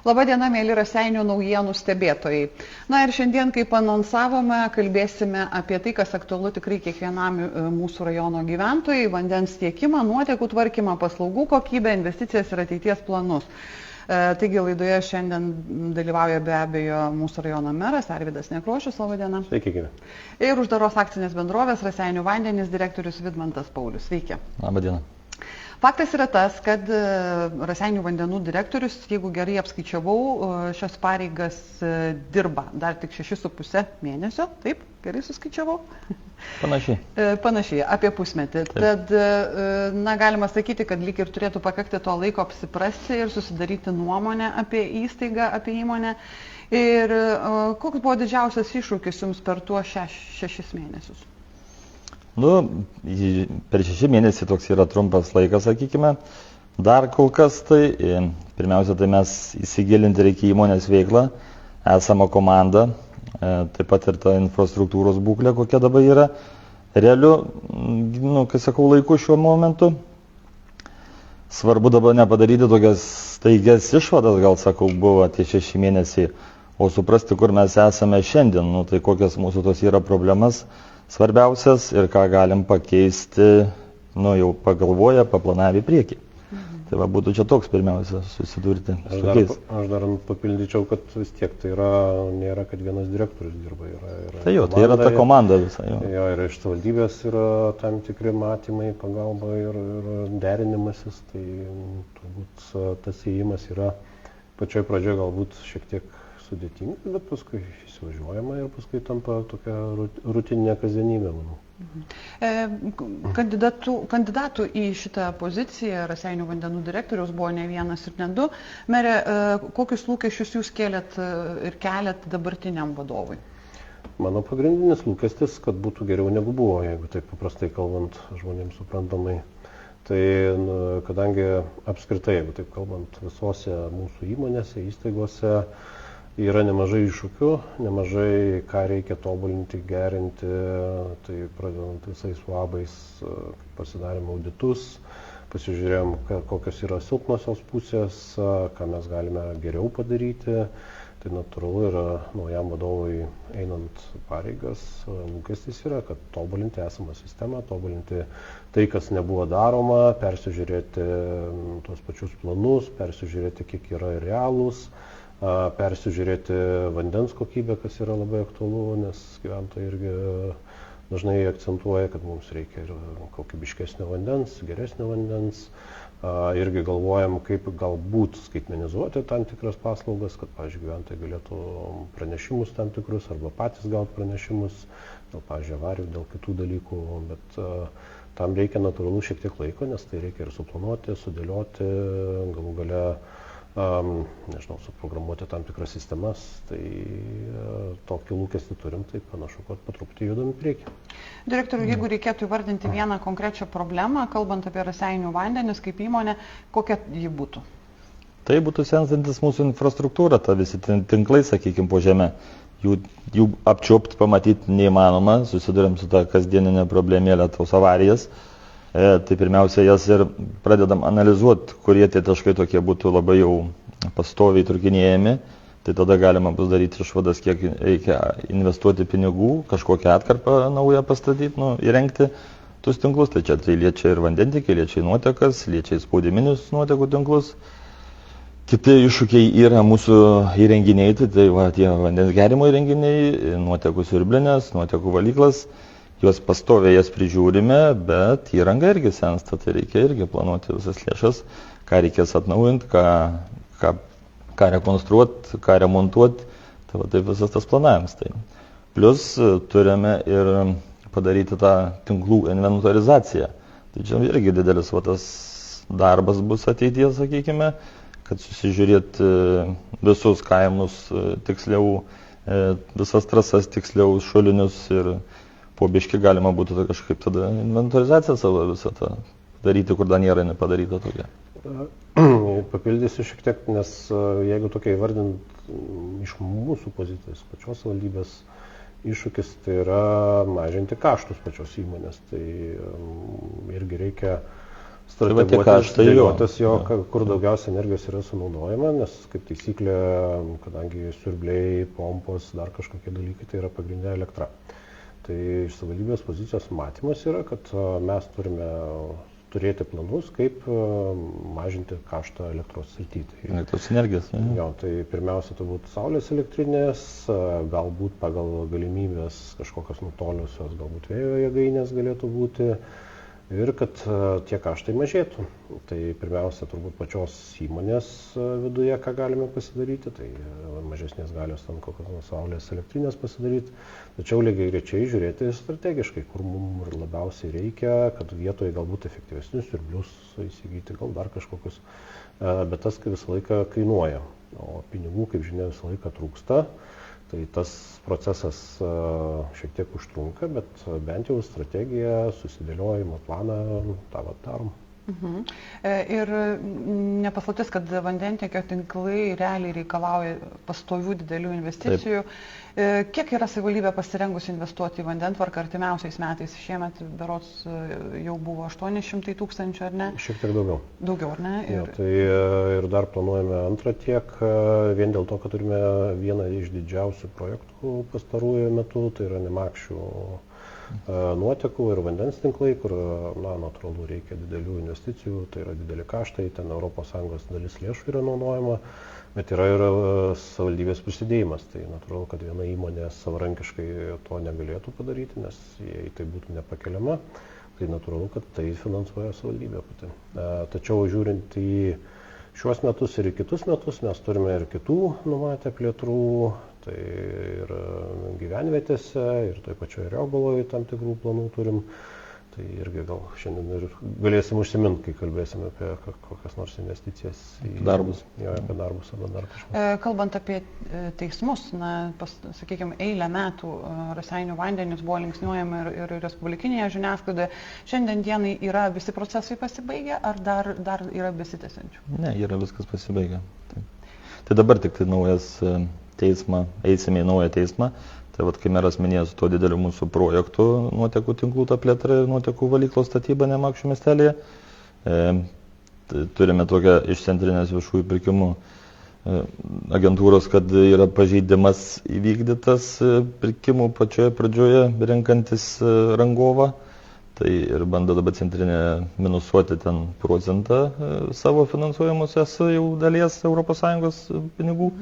Labadiena, mėly Raseinių naujienų stebėtojai. Na ir šiandien, kaip anonsavome, kalbėsime apie tai, kas aktualu tikrai kiekvienam mūsų rajono gyventojai - vandens tiekimą, nuotekų tvarkymą, paslaugų kokybę, investicijas ir ateities planus. Taigi laidoje šiandien dalyvauja be abejo mūsų rajono meras Arvydas Nekrošius. Labadiena. Sveiki, gyvi. Ir uždaros akcinės bendrovės Raseinių vandenys direktorius Vidmantas Paulius. Sveiki. Labadiena. Faktas yra tas, kad Raseinių vandenų direktorius, jeigu gerai apskaičiavau, šios pareigas dirba dar tik 6,5 mėnesio, taip, gerai suskaičiavau? Panašiai. Panašiai, apie pusmetį. Taip. Tad, na, galima sakyti, kad lyg ir turėtų pakakti to laiko apsiprasti ir susidaryti nuomonę apie įstaigą, apie įmonę. Ir koks buvo didžiausias iššūkis jums per tuos 6 mėnesius? Nu, per 6 mėnesiai toks yra trumpas laikas, sakykime. Dar kol kas tai, pirmiausia, tai mes įsigilinti reikia įmonės veiklą, esamą komandą, taip pat ir tą infrastruktūros būklę, kokia dabar yra. Realiu, kai sakau, laiku šiuo momentu. Svarbu dabar nepadaryti tokias staigias išvadas, gal sakau, buvo tie 6 mėnesiai, o suprasti, kur mes esame šiandien, tai kokias mūsų tos yra problemas svarbiausias ir ką galim pakeisti, jau pagalvoję, paplanavę į priekį. Tai va, būtų čia toks pirmiausia susidurti su tokiais. Aš dar papildyčiau, kad vis tiek tai nėra, kad vienas direktorius dirba. Tai jo, tai yra ta komanda visa. Jo, ir iš savivaldybės yra tam tikri matymai, pagalba ir derinimasis. Tai turbūt tas įėjimas yra pačioj pradžioje galbūt šiek tiek sudėtinga, bet paskui įsivažiuojama ir paskui tampa tokia rutininė kasdienybė, manau. Kandidatų į šitą poziciją Raseinių vandenų direktoriaus buvo ne vienas ir ne du. Mere, kokius lūkesčius jūs kėlėt ir keliat dabartiniam vadovui? Mano pagrindinis lūkestis, kad būtų geriau negu buvo, jeigu taip paprastai kalbant žmonėms suprantamai. Tai kadangi apskritai, jeigu taip kalbant, visose mūsų įmonėse, įstaigose yra nemažai iššūkių, nemažai ką reikia tobulinti, gerinti, tai pradedant visais labais, pasidarėm auditus, pasižiūrėjom, kokios yra silpnosios pusės, ką mes galime geriau padaryti. Tai natūralu yra naujam vadovui einant pareigas, lūkestis yra, kad tobulinti esamą sistemą, tobulinti tai, kas nebuvo daroma, persižiūrėti tuos pačius planus, persižiūrėti, kiek yra realūs, persižiūrėti vandens kokybę, kas yra labai aktualu, nes gyventojai irgi dažnai akcentuoja, kad mums reikia ir kokybiškesnio vandens, geresnio vandens. Irgi galvojam, kaip galbūt skaitmenizuoti tam tikras paslaugas, kad, pavyzdžiui, gyventojai galėtų pranešimus tam tikrus arba patys gauti pranešimus dėl, pavyzdžiui, avarijų, dėl kitų dalykų, bet tam reikia natūralu šiek tiek laiko, nes tai reikia ir suplanuoti, sudėlioti, galų gale suprogramuoti tam tikras sistemas, tai tokį lūkestį turim, tai panašu, kad po truputį judam į priekį. Direktoriau, jeigu reikėtų įvardinti vieną konkrečią problemą, kalbant apie Raseinių vandenis kaip įmonę, kokia ji būtų? Tai būtų senstantis mūsų infrastruktūra, ta visi tinklai, sakykime, po žemę. Jų apčiopti, pamatyti neįmanoma, susidurėm su tą kasdieninę problemėlę, tos avarijas. Tai pirmiausia, jas ir pradedam analizuoti, kurie tie taškai tokie būtų labai jau pastoviai trūkinėjami. Tai tada galima bus daryti išvadas, kiek reikia investuoti pinigų, kažkokią atkarpą naują pastatyti, įrengti tuos tinklus. Tai čia tai liečia ir vandentiekį, liečia nuotekas, liečia spaudiminius nuotekų tinklus. Kiti iššūkiai yra mūsų įrenginiai, tai va, tie vandens gerimo įrenginiai, nuotekų siurblinės, nuotekų valyklas. Juos pastoviai jas prižiūrime, bet įranga irgi sensta, tai reikia irgi planuoti visas lėšas, ką reikės atnaujinti, ką rekonstruoti, ką remontuoti, tai va taip visas tas planavimas. Tai. Plus turime ir padaryti tą tinklų inventorizaciją. Tai čia irgi didelis tas darbas bus ateityje, sakykime, kad susižiūrėti visus kaimus tiksliau, visas trasas tiksliau, šulinius ir po biškį galima būtų kažkaip tada inventorizaciją savo visą tą daryti, kur dar nėra nepadaryta tokia. Papildysiu šiek tiek, nes jeigu tokia įvardint iš mūsų pozicijos, pačios valdybės iššūkis, tai yra mažinti kaštus pačios įmonės. Tai irgi reikia strateguotas jo, kur daugiausia energijos yra sunaudojama, nes kaip taisyklė, kadangi siurbliai, pompos, dar kažkokie dalykai, tai yra pagrindinė elektra. Tai iš savivaldybės pozicijos matymas yra, kad mes turime turėti planus, kaip mažinti kaštą elektros srityje. Elektros energijos. Jo, tai pirmiausia, turbūt saulės elektrinės, galbūt pagal galimybės kažkokios nutoliusios, galbūt vėjo jėgainės galėtų būti. Ir kad tie kaštai mažėtų. Tai pirmiausia, turbūt pačios įmonės viduje, ką galime pasidaryti, tai mažesnės galios ant kokios saulės elektrinės pasidaryti. Tačiau lygiai grečiai žiūrėti strategiškai, kur mums labiausiai reikia, kad vietoje galbūt efektyvesnius siurblius įsigyti, gal dar kažkokius. Bet tas visą laiką kainuoja, o pinigų, kaip žinia, visą laiką trūksta. Tai tas procesas šiek tiek užtrunka, bet bent jau strategiją, susidėliojimą, planą, tą darom. Ir nepaslaptis, kad vandentiekio tinklai realiai reikalauja pastovių didelių investicijų. Taip. Kiek yra savivaldybė pasirengusi investuoti į vandentvarką artimiausiais metais? Šiemet berods jau buvo 800 000, ar ne? Šiek tiek daugiau. Daugiau, ar ne? Ja, tai ir dar planuojame antrą tiek, vien dėl to, kad turime vieną iš didžiausių projektų pastarųjų metų, tai yra Nemakščių nuotekų ir vandens tinklai, kur, natūralu, reikia didelių investicijų, tai yra dideli kaštai, ten ES dalis lėšų yra naudojama, bet yra ir savivaldybės prisidėjimas. Tai natūralu, kad viena įmonė savarankiškai to negalėtų padaryti, nes jei tai būtų nepakeliama, tai natūralu, kad tai finansuoja savivaldybė pati. Tačiau žiūrint į šiuos metus ir į kitus metus, mes turime ir kitų numatę plėtrų, tai ir gyvenvietėse, ir toj pačioje Riogaloje tam tikrų planų turim. Tai irgi gal šiandien ir galėsim užsiminti, kai kalbėsime apie kokias nors investicijas į darbus. Jo, apie darbus arba dar kažką. Kalbant apie teismus, sakykime, eilę metų Raseinių vandenys buvo linksniuojami ir respublikinėje žiniasklaidoje. Šiandien dienai yra visi procesai pasibaigę, ar dar yra besitęsiančių? Ne, yra viskas pasibaigę. Tai dabar tik tai naujas teismą, eisime į naują teismą. Tai vat, kai meras minėjo su to dideliu mūsų projektu nuotekų tinklų ta plėtra ir nuotekų valyklos statyba Nemakščių miestelėje, turime tokią iš centrinės viešųjų pirkimų agentūros, kad yra pažeidimas įvykdytas pirkimų pačioje pradžioje renkantis rangovą. Tai ir bando dabar centrinė minusuoti ten procentą savo finansuojamosios jau dalies ES pinigų.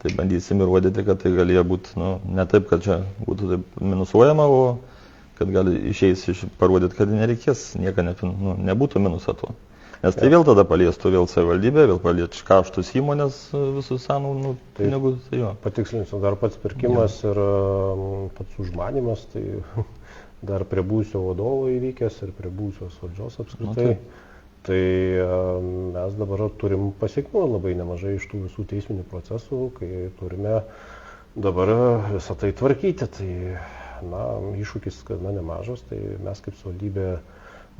Tai bandysim įrodyti, kad tai galėjo būti ne taip, kad čia būtų taip minusuojama, o kad gali išeis parodyti, kad nereikės, nieko nebūtų minuso to. Nes tai vėl tada paliestų vėl savivaldybę, vėl paliečia kaštus įmonės visus sąnaudų pinigus. Tai patikslinsiu, dar pats pirkimas ir pats užmanimas, tai dar prie būsio vadovo įvykęs ir prie būsios valdžios apskritai. Tai mes dabar turim pasiekmių labai nemažai iš tų visų teisminių procesų, kai turime dabar visą tai tvarkyti. Tai iššūkis gana nemažas, tai mes kaip savivaldybė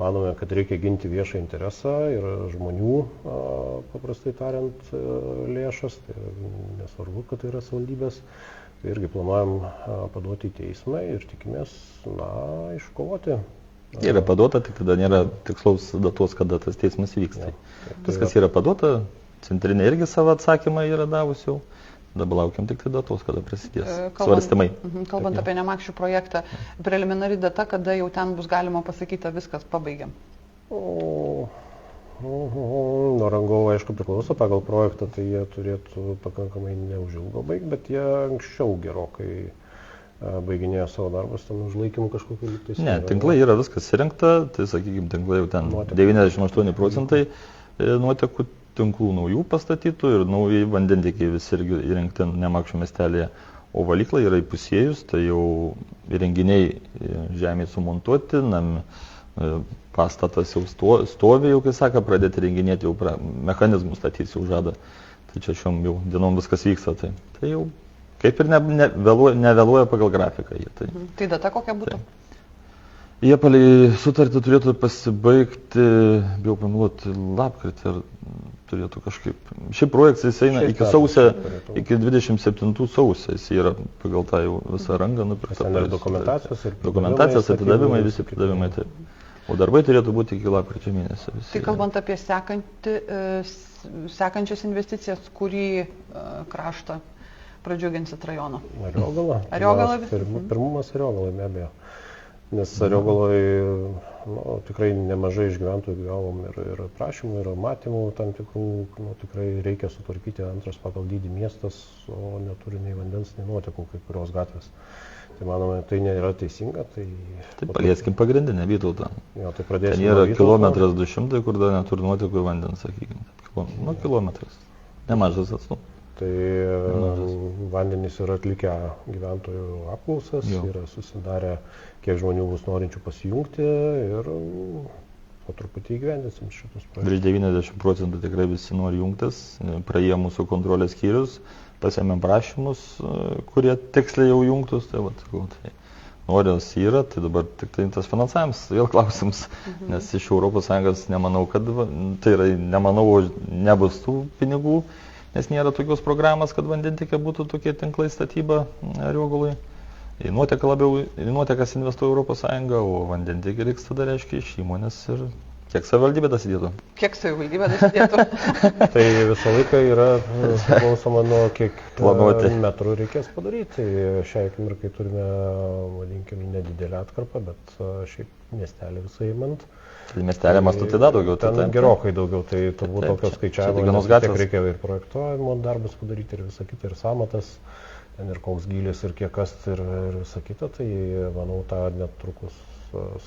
manome, kad reikia ginti viešą interesą ir žmonių, paprastai tariant, lėšas. Tai nesvarbu, kad tai yra savivaldybės. Tai irgi planuojam paduoti į teismą ir tikimės iškovoti. Yra paduota, tik tada nėra tikslaus datos, kada tas teismas vyks. Viskas yra paduota, centrinė irgi savo atsakymą yra davus jau. Dabar laukiam tik tai datos, kada prasidės svarstymai. Kalbant apie Nemakščių projektą, preliminari data, kada jau ten bus galima pasakyti, viskas pabaigiam? Nuo rangovo, aišku, priklauso pagal projektą, tai jie turėtų pakankamai neužilgo baigti, bet jie anksčiau gerokai baiginėjo savo darbus, ten užlaikymų kažkokiu lygtais. Ne, tinklai yra viskas įrengta, tai sakykime, tinklai jau ten 98% nuotekų tinklų naujų pastatytų ir naujai vandentiekiai visi irgi įrengti Nemakščių miestelėje. O valykla yra įpusėjus, tai jau įrenginiai žemėje sumontuoti, pastatas jau stovi, jau kai sako, pradėti renginėti, jau mechanizmų statys jau žada. Tai čia šiom jau dienom viskas vyksta, tai jau kaip ir nevėluoja pagal grafiką. Tai data kokia būtų? Jie palei sutartį turėtų pasibaigti, bijau pameluoti, lapkritį ir turėtų kažkaip. Šiaip projektas jis eina iki 27 sausio, jis yra pagal tą jau visą rangą nupirktą. Dokumentacijos atidavimai, visi pridavimai. O darbai turėtų būti iki lapkričio mėnesio. Tai kalbant apie sekančias investicijas, kurį kraštą pradžiuginsit rajoną? Ariogalą. Pirmumas Ariogalai, be abejo. Nes Ariogalai tikrai nemažai iš gyventojų gavom ir prašymų, ir matymų tam tikrų, tikrai reikia sutvarkyti, antras pagal dydį miestas, o neturi nei vandens, nei nuotekų kai kurios gatvės. Tai manome, tai nėra teisinga. Tai palieskim pagrindinę Vytautą. Jo, tai pradėsime. Ten yra kilometras 200, kur dar neturi nuotekų ir vandens, sakykime. Kilometras. Nemažas atstumas. Tai vandenys yra atlikę gyventojų apklausas, yra susidarę, kiek žmonių bus norinčių pasijungti ir po truputį įgyvendinsim šitus projektus. Virš 90% tikrai visi nori jungtis, praėjo mūsų kontrolės skyrius, pasėmėm prašymus, kurie tiksliai jau jungtus, tai noras yra, tai dabar tik tai tas finansavimas, vėl klausimas, nes iš ES nemanau, kad, tai yra, nemanau, nebus tų pinigų, nes nėra tokios programos, kad vandentikė būtų tokie tinklai statyba Ariogalui. Į nuotekas investuoja ES, o vandentikė reiks tada reiškia iš įmonės ir kiek savivaldybė dasidėtų. Kiek savivaldybė dasidėtų? Tai visą laiką yra priklausoma nuo kiek metrų reikės padaryti. Šiai akimirkai turime, vadinkim, nedidelę atkarpą, bet šiaip miestelį visai įmant. Tai miestelė mastu tai daugiau. Ten gerokai daugiau, tai turbūt tokio skaičiavimo, nes tiek reikia ir projektuojimo darbus padaryti ir visą kitą, ir samatas, ten ir koks gylis, ir kiek kas, ir visą kitą, tai manau, tą netrukus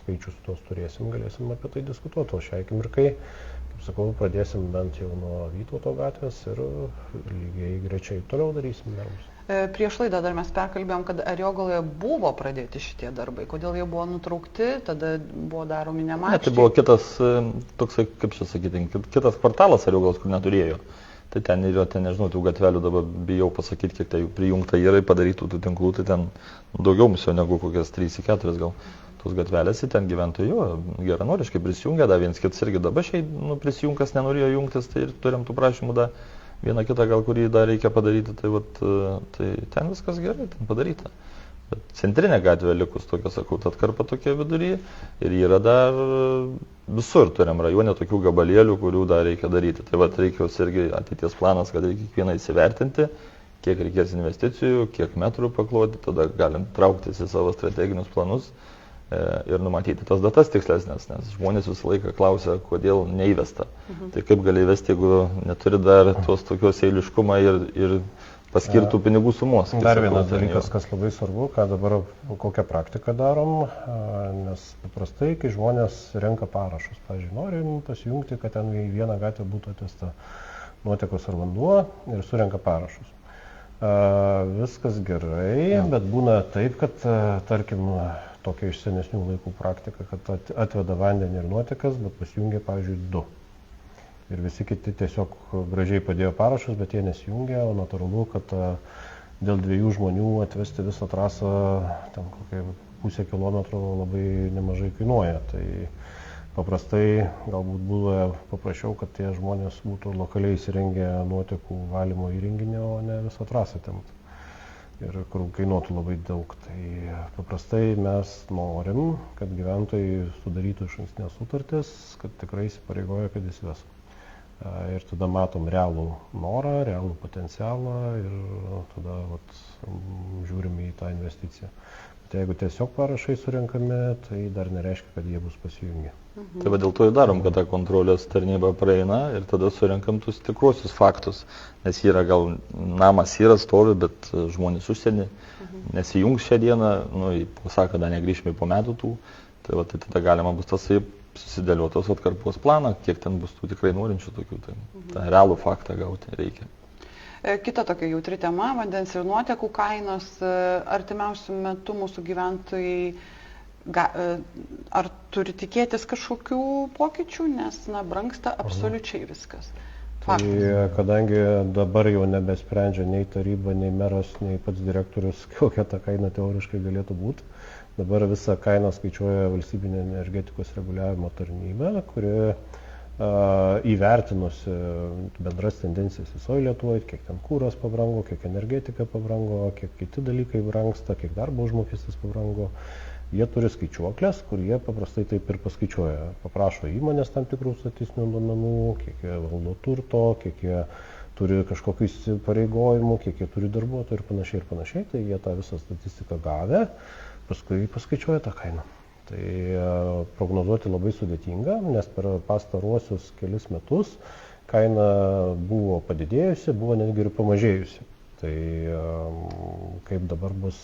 skaičius tos turėsim, galėsim apie tai diskutuoti, o šiai akimirkai, kaip sakau, pradėsim bent jau nuo Vytauto gatvės ir lygiai grečiai toliau darysim darbus. Prieš laidą dar mes perkalbėjom, kad Ariogaloje buvo pradėti šitie darbai. Kodėl jie buvo nutraukti, tada buvo daromi nemačiai? Tai buvo kitas, toksai, kaip čia sakyti, kitas kvartalas Ariogalos, kur neturėjo. Tai ten yra, nežinau, tų gatvelių dabar bijau pasakyti, kiek tai prijungta yra padarytų tų tinklų, tai ten daugiau mūsų negu kokias 3-4 gal tos gatvelės, ten gyventojų geranoriškai prisijungia, da viens kitas irgi dabar šiai prisijungas nenorėjo jungtis, tai ir turim tų prašymų da. Vieną kitą gal, kurį dar reikia padaryti, tai ten viskas gerai, ten padaryta. Bet centrinė gatvė likus tokia, sakau, atkarpa tokia vidury ir yra dar visur turim rajone tokių gabalėlių, kurių dar reikia daryti. Tai reikia irgi ateities planas, kad reikia kiekvieną įsivertinti, kiek reikės investicijų, kiek metrų pakloti, tada galim trauktis į savo strateginius planus ir numatyti tas datas tikslesnės, nes žmonės visą laiką klausia, kodėl neįvesta. Tai kaip gali įvesti, jeigu neturi dar tos tokios eiliškumą ir paskirtų pinigų sumos. Dar vienas dalykas, kas labai svarbu, ką dabar kokią praktiką darom, nes paprastai, kai žmonės renka parašus, pavyzdžiui, norim pasijungti, kad ten į vieną gatvę būtų atvesta nuotekos ar vanduo ir surenka parašus. Viskas gerai, bet būna taip, kad, tarkim, tokia iš senesnių laikų praktika, kad atveda vandenį ir nuotekas, bet pasijungia, pavyzdžiui, 2. Ir visi kiti tiesiog gražiai padėjo parašus, bet jie nesijungia, o natūralu, kad dėl 2 žmonių atvesti visą trasą, ten kokią pusę kilometro labai nemažai kainuoja. Tai paprastai galbūt buvo paprašiau, kad tie žmonės būtų lokaliai įsirengę nuotekų valymo įrenginį, o ne visą trasą tempti. Ir kur kainuotų labai daug. Tai paprastai mes norim, kad gyventojai sudarytų išankstinės sutartis, kad tikrai įsipareigoja, kad įsives. Ir tada matom realų norą, realų potencialą ir tada žiūrim į tą investiciją. Bet jeigu tiesiog parašai surenkami, tai dar nereiškia, kad jie bus pasijungę. Tai dėl to ir darom, kad ta kontrolės tarnyba praeina ir tada surenkam tuos tikruosius faktus. Nes yra gal namas yra stovi, bet žmonės užsienį nesijungs šią dieną, pasako, kad negrįžime po metų tų. Tai tada galima bus tas susidėliotos atkarpos planą, kiek ten bus tų tikrai norinčių tokių. Tai tą realų faktą gauti reikia. Kita tokia jautri tema - vandens ir nuotekų kainos. Artimiausių metų mūsų gyventojai ar turi tikėtis kažkokių pokyčių, nes brangsta absoliučiai viskas. Tai kadangi dabar jau nebesprendžia nei taryba, nei meras, nei pats direktorius, kokia ta kaina teoriškai galėtų būti, dabar visą kainą skaičiuoja Valstybinė energetikos reguliavimo tarnyba, kuri įvertinusi bendras tendencijas visoje Lietuvoje, kiek ten kūras pabrango, kiek energetika pabrango, kiek kiti dalykai brangsta, kiek darbo užmokestis pabrango. Jie turi skaičiuoklės, kur jie paprastai taip ir paskaičiuoja. Paprašo įmonės tam tikrų statistinių duomenų, kiek jie valdo turto, kiek jie turi kažkokių įsipareigojimų, kiek jie turi darbuotojų ir panašiai. Tai jie tą visą statistiką gavę, paskui paskaičiuoja tą kainą. Tai prognozuoti labai sudėtinga, nes per pastaruosius kelis metus kaina buvo padidėjusi, buvo netgi ir pamažėjusi. Tai kaip dabar bus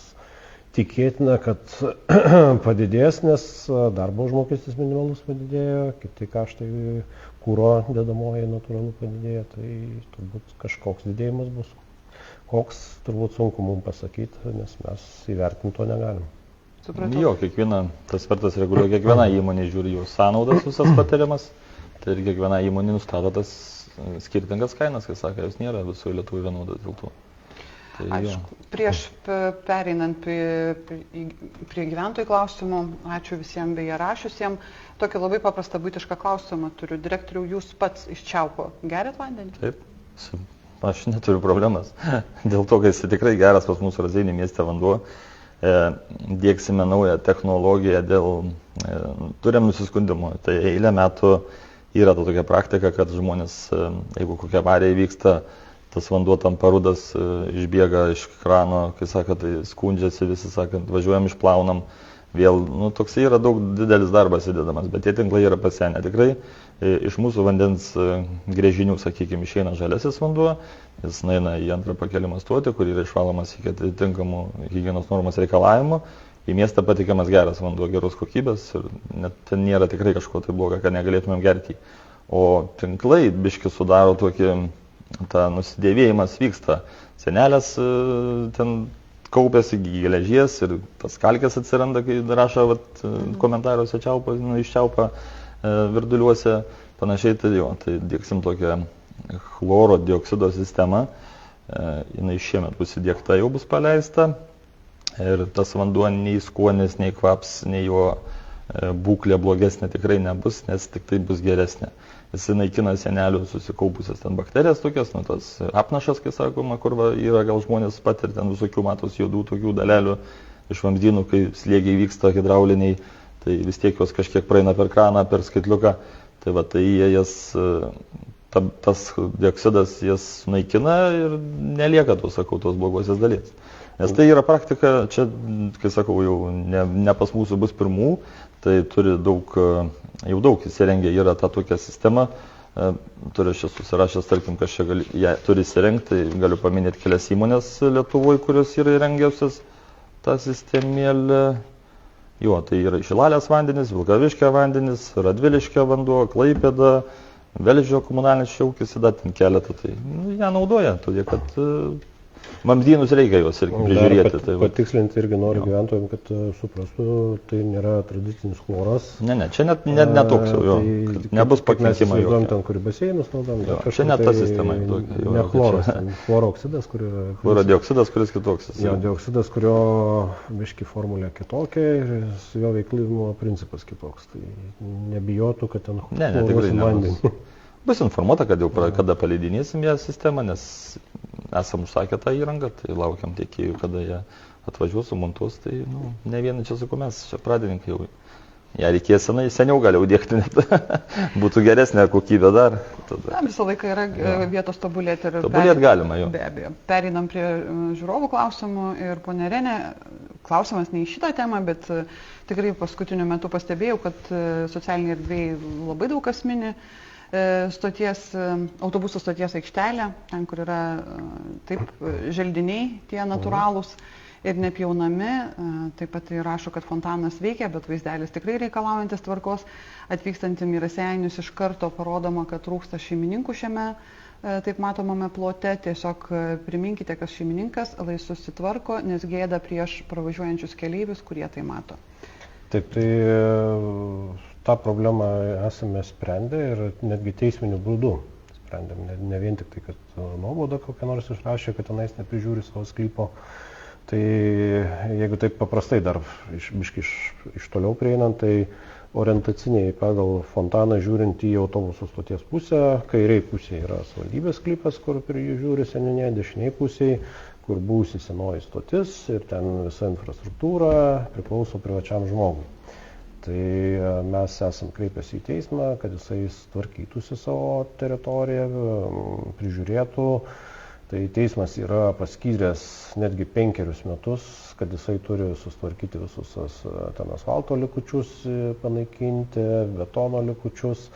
tikėtina, kad padidės, nes darbo užmokestis minimalus padidėjo, kiti kaštai kuro dedamoji natūralu padidėjo, tai turbūt kažkoks didėjimas bus. Koks, turbūt sunku mums pasakyti, nes mes įvertinti to negalim. Supratau. Jo, tas svertas reguliuoja kiekviena įmonė, žiūri jų sąnaudas visas patiriamas, tai ir kiekviena įmonė nustato tas skirtingas kainas, kai sako, jos nėra visoje Lietuvoje vienodas dėl to. Tai aišku, prieš pereinant prie gyventojų klausimų, ačiū visiems beje rašiusiems, tokį labai paprastą buitišką klausimą turiu. Direktoriau, jūs pats iš čiaupo geriat vandenį? Taip, aš neturiu problemas. Dėl to, kad jis tikrai geras pas mūsų Raseinių mieste vanduo. Dieksime naują technologiją turim nusiskundimų. Tai eilę metų yra tokia praktika, kad žmonės, jeigu kokia avarija įvyksta, tas vanduo tampa rudas, išbėga iš krano, kai sako, tai skundžiasi visi, sakant, važiuojam, išplaunam. Vėl, toks yra didelis darbas įdedamas, bet tie tinklai yra pasenę. Tikrai iš mūsų vandens gręžinių, sakykime, išeina žaliasis vanduo, jis nueina į antrą pakelimą stotį, kur yra išvalomas iki atitinkamų higienos normos reikalavimų. Į miestą patikiamas geras vanduo, geros kokybės ir net ten nėra tikrai kažko tai bloga, kad negalėtumėm gerti. O tinklai biški sudaro tokį, nusidėvėjimas vyksta. Senelės ten kaupiasi geležies ir tas kalkės atsiranda, kai rašo komentaruose iš čiaupo virduliuose. Panašiai tai diegsim tokią chloro dioksido sistemą. Jinai šiemet bus įdiegta, jau bus paleista. Ir tas vanduo nei skonis, nei kvaps, nei jo būklė blogesnė tikrai nebus, nes tik tai bus geresnė. Jis naikina senelių susikaupusias ten bakterijas tokias, tas apnašas, kai sakoma, kur yra gal žmonės patiria ten visokių matos juodų tokių dalelių iš vamzdynų, kai slėgiai vyksta hidrauliniai, tai vis tiek jos kažkiek praeina per kraną, per skaitliuką. Tai tas dioksidas jas naikina ir nelieka tos blogosios dalies. Nes tai yra praktika, čia, kai sakau, jau ne pas mūsų bus pirmų, tai turi jau daug įsirengę yra ta tokia sistema. Turiu čia susirašęs, tarkim, kas čia turi įsirengti, tai galiu paminėti kelias įmonės Lietuvoje, kurios yra įrengiausias tą sistemėlę. Jo, tai yra Šilalės vandenis, Vilkaviškio vandenis, Radviliškio vanduo, Klaipėda, Velžio komunalinis ūkis, ten keletą. Tai ją naudoja, todėl kad vamzdynus reikia juos irgi prižiūrėti. Patikslinti irgi noriu gyventojams, kad suprastų, tai nėra tradicinis chloras. Ne, čia net netoks jau, nebus pakenkimo jokio. Mes ten, kur baseinus naudojam. Čia net ta sistema. Ne chloras, chloro oksidas, chloro dioksidas, kuris kitoks. Jo, dioksidas, kurio biški formulė kitokia ir jo veiklimo principas kitoks. Tai nebijotų, kad ten chloras vandenį. Bus informuota, kad jau kada paleidinėsim ją sistemą, nes esam užsakę tą įrangą, tai laukiam tiekėjų, kada jie atvažiuos, sumontuos, tai ne vieną čia sakau, mes čia pradininkai jau. Ja reikės seniau gal jau dėkti, net būtų geresnė kokybė dar. Visą laiką yra vietos tobulėti. Tobulėti galima, jo. Be abejo. Pereinam prie žiūrovų klausimų ir ponia Renė, klausimas ne į šitą temą, bet tikrai paskutiniu metu pastebėjau, kad socialiniai erdvėjai labai daug kas mini autobusų stoties aikštelę, ten, kur yra želdiniai, tie natūralūs ir nepjaunami. Taip pat rašo, kad fontanas veikia, bet vaizdelis tikrai reikalaujantis tvarkos. Atvykstantim į Raseinius iš karto parodoma, kad trūksta šeimininkų šiame taip matomame plote. Tiesiog priminkite, kas šeimininkas, lai susitvarko, nes gėda prieš pravažiuojančius keleivius, kurie tai mato. Taip, tai tą problemą esame sprendę ir netgi teisminiu būdu sprendėm. Ne vien tik tai, kad nuobaudą kokią nors išrašė, kad tenais neprižiūri savo sklypo. Tai jeigu taip paprastai dar iš toliau prieinant, tai orientaciniai pagal fontaną žiūrint į autobusų stoties pusę, kairiai pusėje yra savivaldybės sklypas, kur prie jų žiūri seniūnė, dešiniai pusėje, kur būsi senoji stotis ir ten visa infrastruktūra priklauso privačiam žmogui. Tai mes esam kreipęsi į teismą, kad jisai tvarkytųsi savo teritoriją, prižiūrėtų. Tai teismas yra paskyręs netgi 5 metus, kad jisai turi sustvarkyti visus ten asfalto likučius, panaikinti, betono likučius,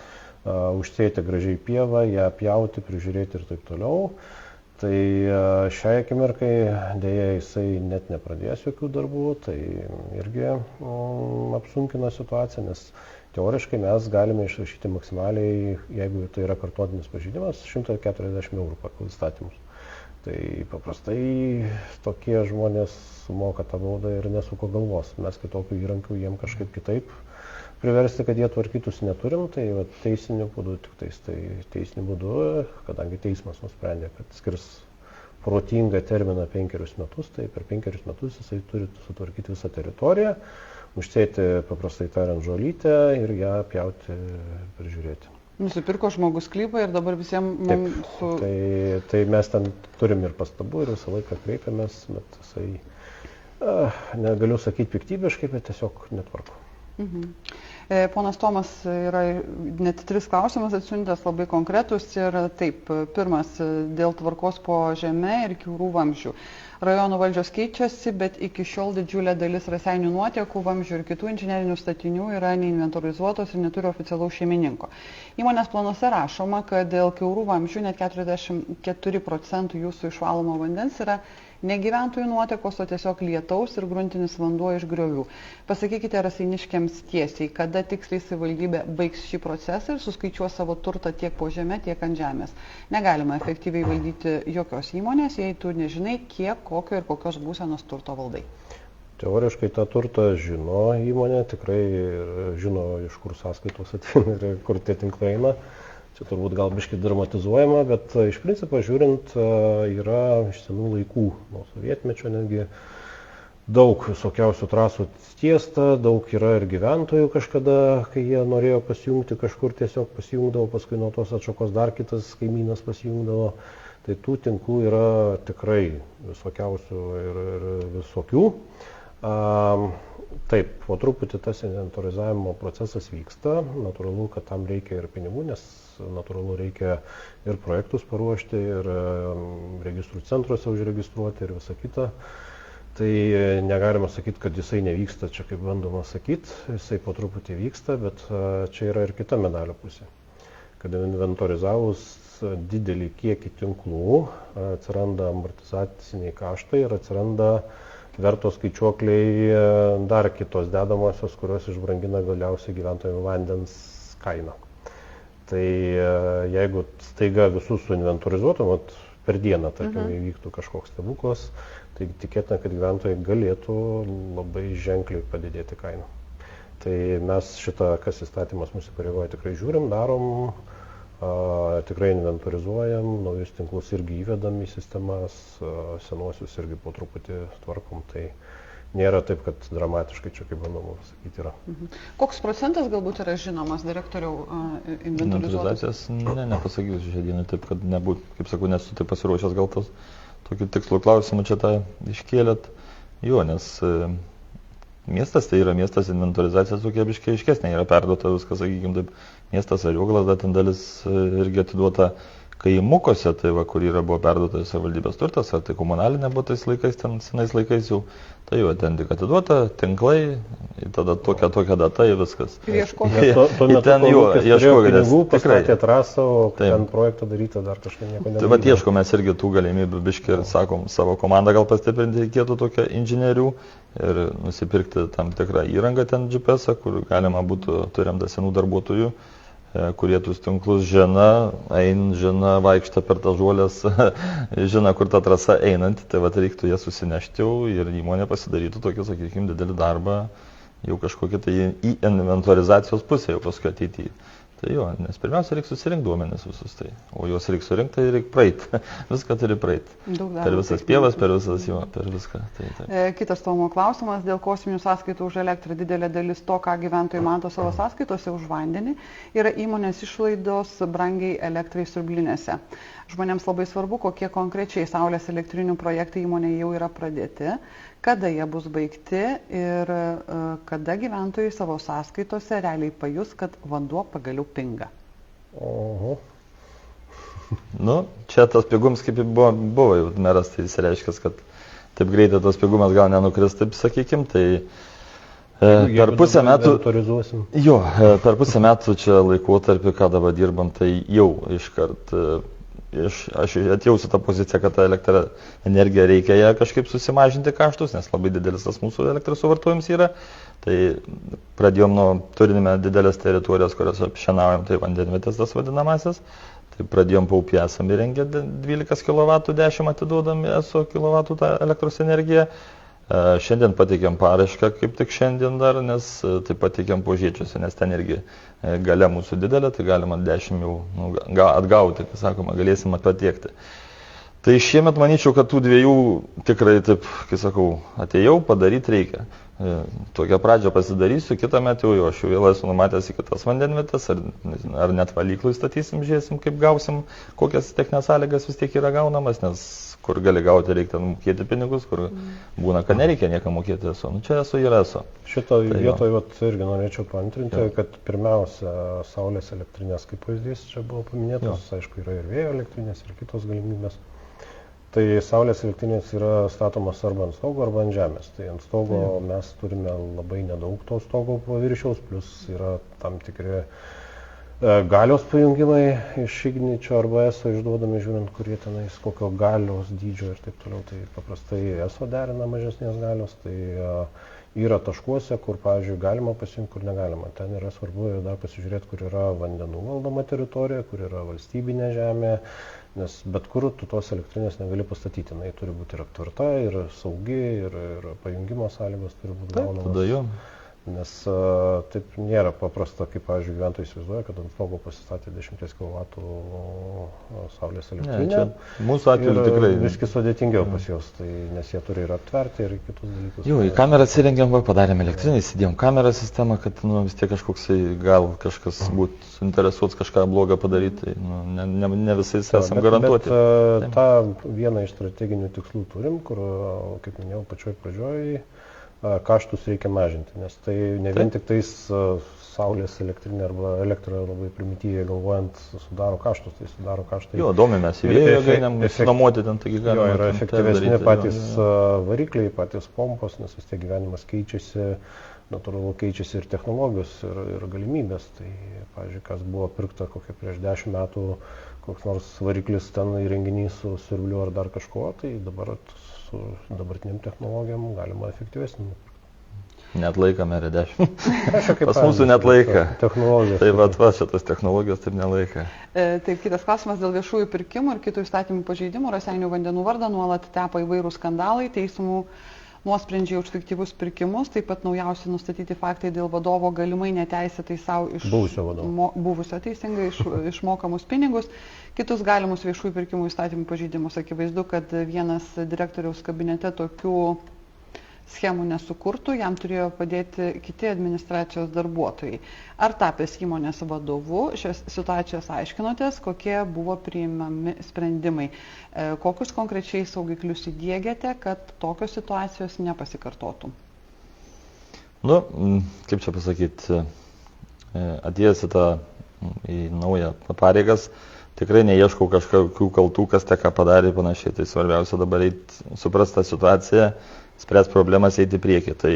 užsėti gražiai pievą, ją pjauti, prižiūrėti ir taip toliau. Tai šiai akimirkai dėja jisai net nepradės jokių darbų, tai irgi apsunkina situaciją, nes teoriškai mes galime išrašyti maksimaliai, jeigu tai yra kartotinis pažeidimas, 140 eurų pagal įstatymus. Tai paprastai tokie žmonės sumoka tą baudą ir nesuko galvos. Mes kitokių įrankių jiem kažkaip kitaip priversti, kad jie tvarkytųsi neturim, tai teisiniu būdu, teisiniu būdu, kadangi teismas nusprendė, kad skirs protingą terminą 5 metus, tai per 5 metus jisai turi sutvarkyti visą teritoriją, užsėti paprastai tariant žolytę ir ją pjauti, prižiūrėti. Nusipirko žmogus sklypą ir dabar visiems mums su... Tai mes ten turim ir pastabų ir visą laiką kreipiamės, bet jisai, negaliu sakyti piktybiškai, bet tiesiog netvarko. Ponas Tomas yra net 3 klausimus atsiuntęs, labai konkretus ir taip, pirmas dėl tvarkos po žeme ir kiaurų vamzdžių. Rajono valdžios keičiasi, bet iki šiol didžiulė dalis raseinių nuotekų, vamzdžių ir kitų inžinerinių statinių yra neinventorizuotos ir neturi oficialaus šeimininko. Įmonės planuose rašoma, kad dėl kiaurų vamzdžių net 44% jūsų išvalomo vandens yra ne gyventojų nuotekos, o tiesiog lietaus ir gruntinis vanduo iš griovių. Pasakykite raseiniškiams tiesiai, kada tiksliai savivaldybė baigs šį procesą ir suskaičiuos savo turtą tiek po žeme, tiek ant žemės. Negalima efektyviai valdyti jokios įmonės, jei tu nežinai, kiek, kokio ir kokios būsenos turto valdai. Teoriškai tą turtą žino įmonė, tikrai žino, iš kur sąskaitos ateina ir kur tie tinklai eina. Čia turbūt gal biškai dramatizuojama, bet iš principo žiūrint yra iš senų laikų, nuo sovietmečio netgi daug visokiausių trasų tiesta, daug yra ir gyventojų kažkada, kai jie norėjo pasijungti, kažkur tiesiog pasijungdavo, paskui nuo tos atšakos dar kitas kaimynas pasijungdavo. Tai tų tinklų yra tikrai visokiausių ir visokių. Taip, po truputį tas inventorizavimo procesas vyksta, natūralu, kad tam reikia ir pinigų, nes natūralu reikia ir projektus paruošti, ir registrų centruose užregistruoti ir visą kitą. Tai negalima sakyti, kad jisai nevyksta, čia kaip bandoma sakyti, jisai po truputį vyksta, bet čia yra ir kita medalio pusė. Kad inventorizavus didelį kiekį tinklų, atsiranda amortizaciniai kaštai ir atsiranda verto skaičiuokliai dar kitos dedamosios, kurios išbrangina galiausiai gyventojų vandens kainą. Tai jeigu staiga visus suinventorizuotum, per dieną, tarkim, įvyktų kažkoks stebuklas, tai tikėtina, kad gyventojai galėtų labai ženkliai padidėti kainą. Tai mes šitą, kas įstatymas mūsų įpareigoja, tikrai žiūrim, darom, tikrai inventorizuojam, naujus tinklus irgi įvedam į sistemas, senuosius irgi po truputį tvarkom, tai nėra taip, kad dramatiškai čia, kaip bandoma sakyti, yra. Koks procentas galbūt yra žinomas direktoriau inventorizuotas? Inventorizacijos, nepasakysiu šią dieną, taip, kad nebūtų, kaip sakau, nesu taip pasiruošęs gal tos tokių tikslų klausimų čia tą iškėlėt. Jo, nes miestas tai yra miestas, inventorizacija tokia biškai aiškesnė, yra perduota viskas, sakykime, taip, miestas Ariogalas, ten dalis irgi atiduota kaimukose, tai va, kur buvo perduotas savivaldybės turtas, ar tai komunalinė buvo tais laikais, ten senais laikais jau, tai jau ten tik atiduota, tinklai, tada tokia data ir viskas. Ir ieškokite. Tuo metu pinigų, pastatė trasą, o ten projektą daryti dar kažką nieko nedaryti. Tai va, ieško mes irgi tų galimybių biškai ir sakom, savo komandą gal pastiprinti reikėtų tokią inžinierių ir nusipirkti tam tikrą įrangą ten GPS-ą, kur galima būtų, turim da senų darbuotojų, kurie tuos tinklus žina, vaikšta per tas žuolės, žina, kur ta trasa einanti, tai vat reiktų ją susinešti ir įmonė pasidarytų tokį, sakykime, didelį darbą jau kažkokią tai į inventorizacijos pusę jau paskui ateityje. Tai jo, nes pirmiausia reikia susirinkti duomenis visus tai, o juos reikia surinkti, tai reikia praeiti, viską turi praeiti. Per visas pievas, per visas jo, per viską. Kitas Tomo klausimas, dėl kosminių sąskaitų už elektrą didelė dalis to, ką gyventojai mato savo sąskaitose už vandenį, yra įmonės išlaidos brangiai elektrai siurblinėse. Žmonėms labai svarbu, kokie konkrečiai saulės elektrinių projektai įmonėje jau yra pradėti, kada jie bus baigti ir kada gyventojai savo sąskaitose realiai pajus, kad vanduo pagaliau pinga. Oho. Nu, čia tas pigums kaip buvo jau meras, tai jis reiškia, kad taip greitai tas pigumas gal nenukris, taip sakykim, tai per pusę metų, per pusę metų čia laikotarpį, ką dabar dirbam, tai jau iškart, aš atėjau su tą poziciją, kad tą elektrą energiją reikia ją kažkaip susimažinti kaštus, nes labai didelis tas mūsų elektros suvartojimas yra, tai pradėjom turime didelės teritorijos, kurios apšienaujam, tai vandenvietės tas vadinamasis, tai pradėjom paupį, esam įrengę 12 kW, 10 atiduodami ESO kW tą elektros energiją. Šiandien pateikėm paraišką, kaip tik šiandien dar, nes tai pateikėm Požiečiuose, nes ten irgi galia mūsų didelė, tai galima 10 jau atgauti, kai sakoma, galėsim patiekti. Tai šiemet manyčiau, kad tų dviejų tikrai taip, kai sakau, atėjau, padaryti reikia. Tokią pradžią pasidarysiu, kitą metą jau aš jau vėl esu numatęs į kitas vandenvietės, ar net valyklų įstatysim, žiūrėsim, kaip gausim, kokias techninės sąlygas vis tiek yra gaunamas, nes kur gali gauti, reikia mokėti pinigus, kur būna, kad nereikia niekam mokėti ESO. Nu, čia ESO yra ESO. Šitoje vietoje irgi norėčiau paantrinti, kad pirmiausia, saulės elektrinės kaip pavyzdys čia buvo paminėtos, aišku, yra ir vėjo elektrinės, ir kitos galimybės. Tai saulės elektrinės yra statomas arba ant stogo, arba ant žemės. Tai ant stogo mes turime labai nedaug to stogo paviršiaus, plus yra tam tikri galios pajungimai iš Igničio arba ESO išduodami, žiūrint, kurie tenais kokio galios dydžio ir taip toliau. Tai paprastai ESO derina mažesnės galios, tai yra taškuose, kur, pavyzdžiui, galima pasijungti, kur negalima. Ten yra svarbu dar pasižiūrėti, kur yra vandenų valdoma teritorija, kur yra valstybinė žemė, nes bet kur tu tos elektrinės negali pastatyti. Jinai turi būti ir aptverta, ir saugi, ir pajungimo sąlygos turi būti gaunamos. Nes taip nėra paprasta, kaip, pavyzdžiui, gyventojai įsivaizduoja, kad ant stogo pasistatė 10 kW saulės elektrinę. Mūsų atveju tikrai. Viskai sudėtingiau pas juos, tai, nes jie turi ir aptverti, ir kitus dalykus. Į kamerą įsirengėm, padarėm elektrinę, įsidėjom kamerą sistemą, kad vis tiek gal kažkas būtų suinteresuotas kažką blogą padaryti, tai ne visais esam garantuoti. Bet tą vieną iš strateginių tikslų turim, kur, kaip minėjau, pačioj pradžioj, kaštus reikia mažinti, nes tai ne vien tik tais saulės elektrinė arba elektra labai primityviai galvojant sudaro kaštus, tai sudaro kaštai. Domimės į vėjo jėgainėm, nusinuomoti ten, taigi galima. Yra efektyvesni patys varikliai, patys pompos, nes vis tiek gyvenimas keičiasi, natūralu keičiasi ir technologijos, ir galimybės. Tai, pavyzdžiui, kas buvo pirkta kokia prieš 10 metų, koks nors variklis ten įrenginys su siurbliu ar dar kažko, tai dabar su dabartiniam technologijom galima efektyvesnį. Net laiką merė 10. Pas mūsų net laiką. Technologijos. Tai šitas technologijos taip nelaika. Taip, kitas klausimas dėl viešųjų pirkimų ir kitų įstatymų pažeidimų. Raseinių vandenų vardą nuolat tepa įvairūs skandalai, teismų nuosprendžiai už fiktyvius pirkimus, taip pat naujausi nustatyti faktai dėl vadovo galimai neteisėtai savo iš buvusio teisingai išmokamus pinigus, kitus galimus viešųjų pirkimų įstatymų pažeidimus. Akivaizdu, kad vienas direktoriaus kabinete tokių schemų nesukurtų, jam turėjo padėti kiti administracijos darbuotojai. Ar tapęs įmonės vadovu šios situacijos aiškinotės, kokie buvo priimami sprendimai? Kokius konkrečiai saugiklius įdiegėte, kad tokios situacijos nepasikartotų? Nu, kaip čia pasakyti, atėjęs į naują pareigas, tikrai neieškau kažkokių kaltų, kas te ką padarė panašiai. Tai svarbiausia dabar suprasti tą situaciją, spręs problemas, eiti į priekį. Tai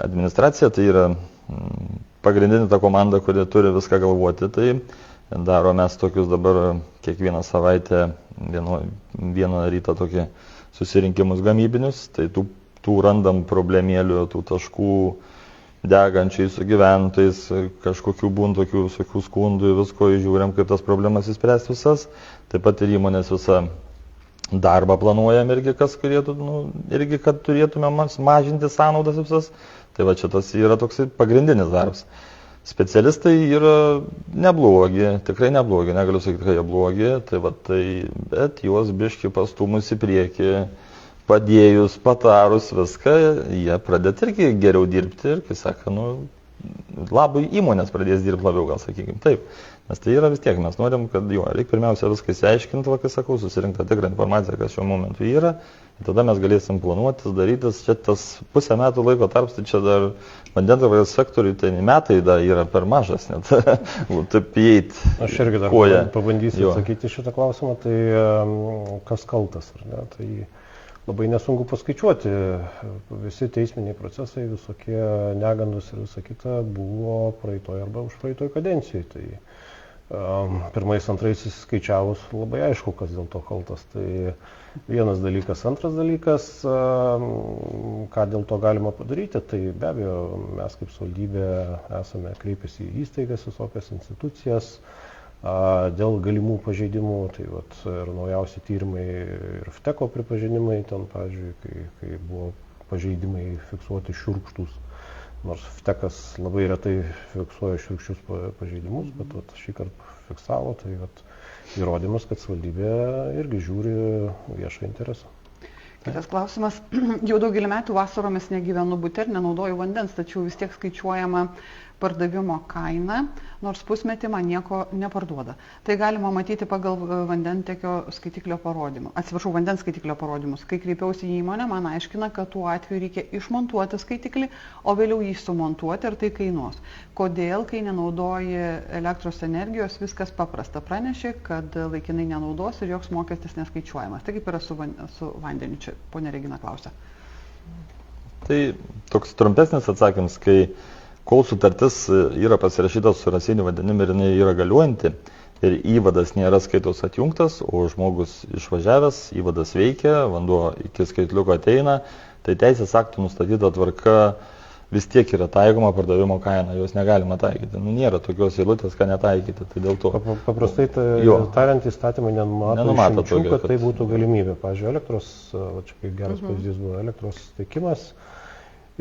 administracija tai yra pagrindinė ta komanda, kuri turi viską galvoti. Tai daro mes tokius dabar kiekvieną savaitę, vieną rytą tokį susirinkimus gamybinius. Tai tų randam problemėlių, tų taškų degančiai su gyventojais, kažkokių būna tokių visokių skundų, visko žiūrėm, kaip tas problemas įspręsti visas. Taip pat ir įmonės visą darbą planuojam irgi, kas turėtų, irgi, kad turėtume mažinti sąnaudas visas. Tai va, šitas yra toks pagrindinis darbas. Specialistai yra neblogi, tikrai neblogi, negaliu sakyti, kad jie blogi, bet juos biški pastūmus į priekį, padėjus, patarus viską, jie pradėt irgi geriau dirbti ir, kai sako, labui įmonės pradės dirbti labiau, gal sakykime taip. Nes tai yra vis tiek, mes norim, kad reikia pirmiausia viską įsiaiškinti, va, kai sakau, susirinkti tikrą informaciją, kas šiuo momentu yra. Ir tada mes galėsim planuotis, darytis. Čia tas pusę metų laiko tarps, tai čia dar vandentvarkos sektoriui, tai metai dar yra per mažas, net taip įeiti. Aš irgi dar pabandysiu atsakyti šitą klausimą, tai kas kaltas, ar ne? Tai labai nesunku paskaičiuoti. Visi teisminiai procesai, visokie negandus ir visa kita buvo praeitoj arba už praeitoj kadencijai. Tai pirmais, antraisiais skaičiavus labai aišku, kas dėl to kaltas. Tai vienas dalykas. Antras dalykas, ką dėl to galima padaryti, tai be abejo mes kaip savivaldybė esame kreipęsi į įstaigas, visokias institucijas dėl galimų pažeidimų. Tai vat, ir naujausi tyrimai ir FTECO pripažinimai ten, pavyzdžiui, kai buvo pažeidimai fiksuoti šiurkštus. Nors FTECas labai retai fiksuoja šiurkščius pažeidimus, bet vat, šį kartą fiksavo, tai vat, įrodymas, kad savivaldybė irgi žiūri viešą interesą. Kitas klausimas. Jau daugelį metų vasaromis negyvenu bute ir nenaudoju vandens, tačiau vis tiek skaičiuojama pardavimo kaina, nors pusmetį man nieko neparduoda. Tai galima matyti pagal vandens skaitiklio parodymus. Kai kreipiausi į įmonę, man aiškina, kad tuo atveju reikia išmontuoti skaitiklį, o vėliau jį sumontuoti ir tai kainuos. Kodėl, kai nenaudoji elektros energijos, viskas paprasta. Pranešė, kad laikinai nenaudos ir joks mokestis neskaičiuojamas. Tai kaip yra su vandeniu, čia ponia Regina klausia. Tai toks trumpesnis atsakymas, kol sutartis yra pasirašytas su Raseinių vandenim ir jinai yra galiuojanti ir įvadas nėra skaitos atjungtas, o žmogus išvažiavęs, įvadas veikia, vanduo iki skaitliuko ateina, tai teisės aktų nustatyta tvarka vis tiek yra taikoma pardavimo kaina, jos negalima taikyti. Nėra tokios eilutės, ką netaikyti, tai dėl to. Paprastai tariant, įstatymai nenumato išimčių, kad tai būtų galimybė. Pavyzdžiui, elektros, čia kaip geras pavyzdys buvo, elektros tiekimas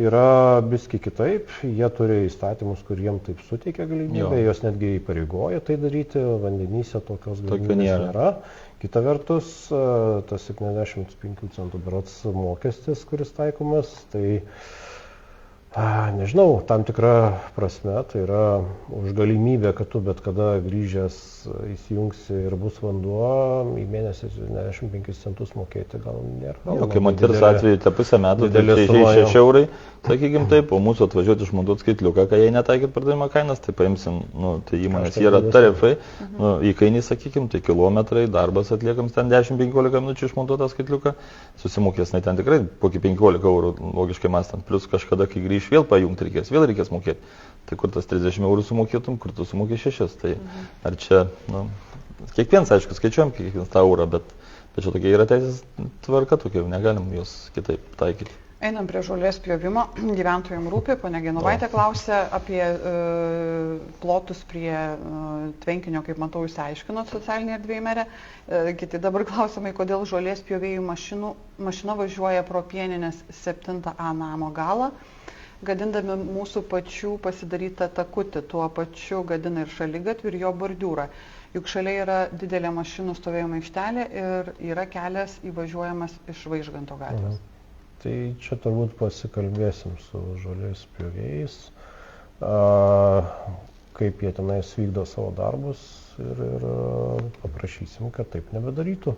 yra biski kitaip, jie turi įstatymus, kur jiem taip suteikia galimybę, jos netgi įpareigoja tai daryti, vandenyse tokios galimybės nėra. Kita vertus, tas 75 centų berods mokestis, kuris taikomas, tai nežinau, tam tikra prasme, tai yra už galimybę, kad tu bet kada grįžęs įsijungsi ir bus vanduo, į mėnesį 95 centus mokėti gal nėra. Kai moters atveju te pusę metų, tai 6 eurai, sakykim taip, o mūsų atvažiuoti išmontuoti skaitliuką, kai jei netaikyt pardavimo kainas, tai paimsim, tai įmonės yra tarifai, įkainiai, sakykim, tai kilometrai, darbas atliekam ten 10-15 minučių išmontuotą skaitliuką, susimokės, ten tikrai po 15 eurų, logiškai mąstant, plus kažkada, kai grįž vėl pajungti reikės mokėti. Tai kur tas 30 eurų sumokėtum, kur tu sumokė 6. Tai ar čia, kiekvienas, aišku, skaičiuojam kiekvienas tą eurą, bet čia tokia yra teisės tvarka, tokia negalim jos kitaip taikyti. Einam prie žolės pjovimo, gyventojams rūpi, ponia Genovaitė klausia apie plotus prie tvenkinio, kaip matau, jūs aiškinot socialinėje erdvėje merė. Kiti dabar klausimai, kodėl žolės pjovėjų mašina važiuoja pro Pieninės 7A namo galą, gadindami mūsų pačių pasidarytą takutį, tuo pačiu gadina ir šaligatvį ir jo bordiūrą. Juk šalia yra didelė mašinų stovėjimo aikštelė ir yra kelias įvažiuojamas iš Vaižganto gatvės. Tai čia turbūt pasikalbėsim su žolės pjovėjais, kaip jie tenais vykdo savo darbus ir paprašysim, kad taip nebedarytų.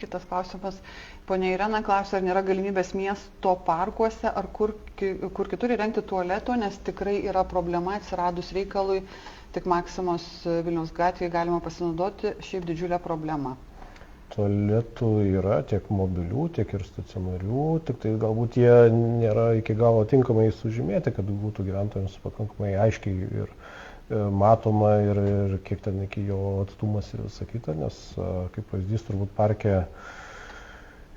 Kitas klausimas. Ponia Irena klausia, ar nėra galimybės miesto parkuose ar kur kitur įrengti tualeto, nes tikrai yra problema atsiradus reikalui, tik Maksimos Vilniaus gatvėje galima pasinaudoti, šiaip didžiulė problema. Tualetų yra tiek mobilių, tiek ir stacionarių, tik tai galbūt jie nėra iki galo tinkamai sužymėti, kad būtų gyventojams pakankamai aiškiai ir matoma ir kiek ten iki jo atstumas ir visa kita, nes kaip pavyzdys turbūt parke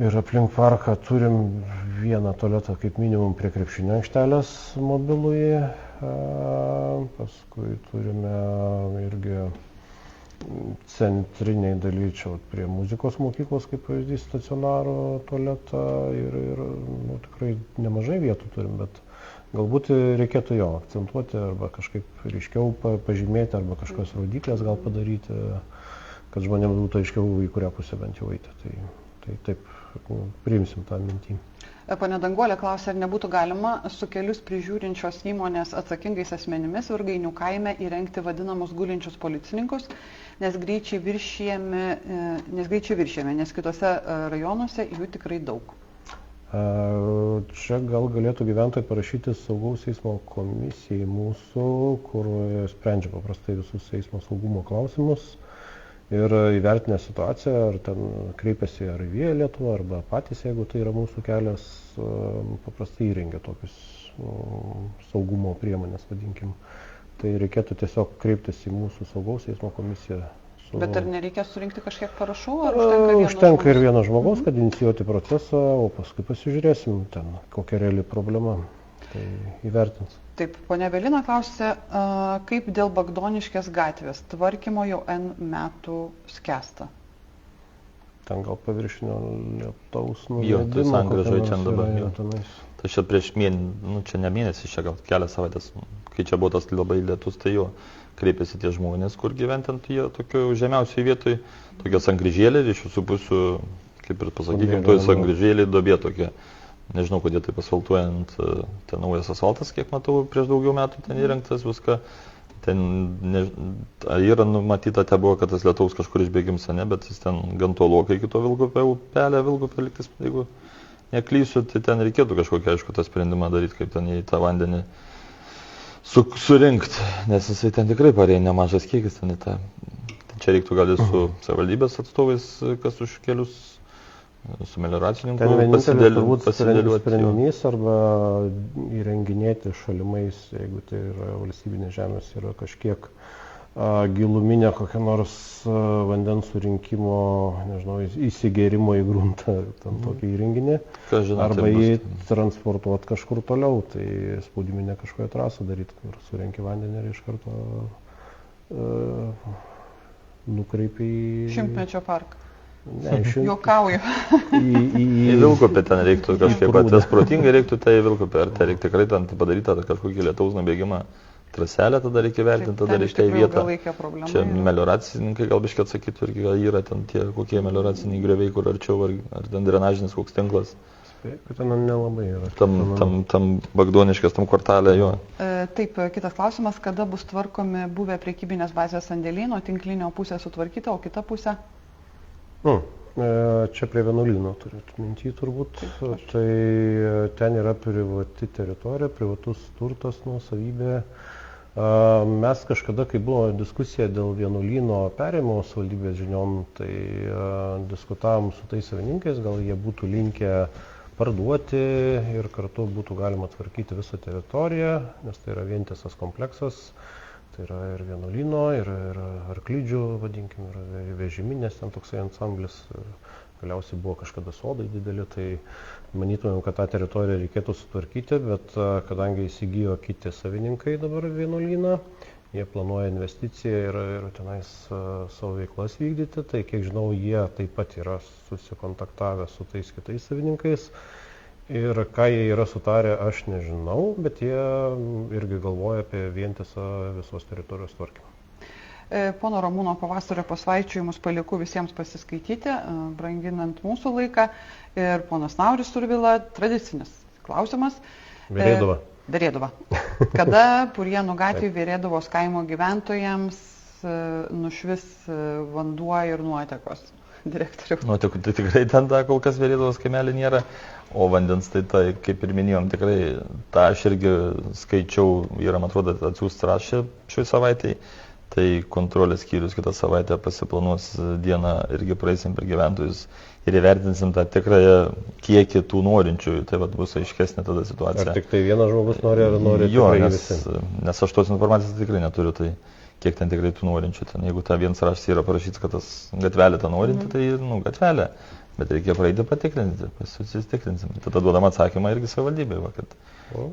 ir aplink parką turim vieną tualetą kaip minimum prie krepšinio aikštelės mobilųjį, paskui turime irgi centriniai dalyčiau prie muzikos mokyklos, kaip pavyzdys, stacionaro tualetą ir tikrai nemažai vietų turim, bet galbūt reikėtų jo akcentuoti arba kažkaip ryškiau pažymėti arba kažkokios raudyklės gal padaryti, kad žmonėms būtų aiškiau, į kurią pusę bent jau eiti. Tai Tai taip, priimsim tą mintį. Pane Danguolė klausė, ar nebūtų galima su kelius prižiūrinčios įmonės atsakingais asmenimis Virgainių kaime įrengti vadinamus gulinčius policininkus, nes greičiai viršijami, nes kitose rajonuose jų tikrai daug. Čia gal galėtų gyventojai parašyti saugaus eismo komisijai mūsų, kur sprendžia paprastai visus eismo saugumo klausimus. Ir įvertinę situaciją, ar ten kreipiasi ar į Via Lietuvą, arba patys, jeigu tai yra mūsų kelias, paprastai įrengia tokius saugumo priemonės, vadinkim. Tai reikėtų tiesiog kreiptis į mūsų saugaus eismo komisiją. Bet ar nereikia surinkti kažkiek parašų? Užtenka ir vieno žmogaus, kad inicijuoti procesą, o paskui pasižiūrėsim ten, kokia reali problema. Tai įvertins. Taip, ponia Evelina klausė, kaip dėl Bagdoniškės gatvės tvarkymo jau N metų skęsta? Ten gal paviršinio lietaus Jo, tai sankryžoj čia dabar. Tai čia prieš mėnesį, čia ne mėnesį, čia gal kelias savaitės, kai čia buvo tas labai lietus, tai jo kreipėsi tie žmonės, kur gyventant jie tokio žemiausiai vietoj, tokie sankryžėlė, iš visų pusių, kaip ir pasakykime, toj sankryžėlė duobė tokia. Nežinau, kodėl taip asfaltuojant, ten naujas asfaltas, kiek matau, prieš daugiau metų ten įrengtas viską. Ten yra numatyta, te buvo, kad tas lietaus kažkur išbėgims, ne, bet jis ten gan tolokai iki to Vilgupio upelė, Vilgupio liktis, jeigu neklysiu, tai ten reikėtų kažkokią, aišku, tą sprendimą daryti, kaip ten į tą vandenį surinkti, nes jisai ten tikrai parėjo nemažas kiekis ten į tą. Čia reiktų gal ir su savivaldybės atstovais, kas už kelius, su melioracininku pasidėliuoti. Sprendinys arba įrenginėti šalimais, jeigu tai yra valstybinė žemės, yra kažkiek giluminė kokia nors vandens surinkimo, nežinau, įsigėrimo į gruntą, ten tokį įrenginį, arba jį transportuoti kažkur toliau, tai spaudiminę kažkokią trasą daryti, kur surenki vandenį ir iš karto nukreipi į Šimtmečio parką. Ne, Juokauju. Į Vilkupį ten reiktų kažkaip atvės protingai, reiktų tai į Vilkupį, ar tai reikia tikrai ten padaryti kažkokį lietaus nubėgimą traselę, tada reikia vertinti, tada reikia į vietą. Čia melioracininkai gal biškai atsakytų, irgi gal yra ten tie kokie melioraciniai grioviai, kur arčiau, ar ten drenažinis koks tinklas. Spėk, ten nelabai yra. Tam Bagdoniškės, tam kvartalė, jo. Taip, kitas klausimas, kada bus tvarkomi buvę prekybinės bazės sandėliai, nuo tinklinio pusė sutvarkyta, o kita pusė? Čia prie vienuolyno turėtų minty turbūt. Tai ten yra privati teritorija, privatus turtas, nuosavybė. Mes kažkada, kai buvo diskusija dėl vienuolyno perėjimo savivaldybės žiniom, tai diskutavom su tais savininkais, gal jie būtų linkę parduoti ir kartu būtų galima tvarkyti visą teritoriją, nes tai yra vientisas kompleksas. Tai yra ir vienuolyno, ir arklydžių, vadinkim, ir vežiminės, ten toksai ansamblis. Galiausiai buvo kažkada sodai dideli, tai manytumėm, kad tą teritoriją reikėtų sutvarkyti, bet kadangi įsigijo kiti savininkai dabar vienuolyną, jie planuoja investiciją ir tenais savo veiklas vykdyti, tai kiek žinau, jie taip pat yra susikontaktavę su tais kitais savininkais. Ir ką jie yra sutarę, aš nežinau, bet jie irgi galvoja apie vientisą visos teritorijos tvarkymą. Pono Ramūno pavasario pasvaičiojimus palieku visiems pasiskaityti, branginant mūsų laiką. Ir ponas Nauris Survila, tradicinis klausimas. Verėdova. Kada Purienų gatvėje Verėdovos kaimo gyventojams nušvis vanduo ir nuotekos? Direktoriau. Nuotekų tai tikrai ten kol kas Verėdovos kaimelį nėra, o vandens tai kaip ir minėjom, tikrai tą aš irgi skaičiau, yra, man atrodo, atsiųst rašė šioj savaitėj, tai kontrolės skyrius kitą savaitę pasiplanuos dieną irgi praeisim per gyventojus ir įvertinsim tą tikrąją kiekį tų norinčių, tai bus aiškesnė tada situacija. Ar tik tai vienas žmogus nori, ar nori tikrai visi? Nes aš tos informacijos tikrai neturiu, tai kiek ten tikrai tų norinčių. Ten, jeigu ta vienas raštas yra parašytas, kad tas gatvelė tą norinti, tai gatvelė. Bet reikia praeiti patikrinti, susitikrinsim. Tada duodam atsakymą irgi savivaldybei,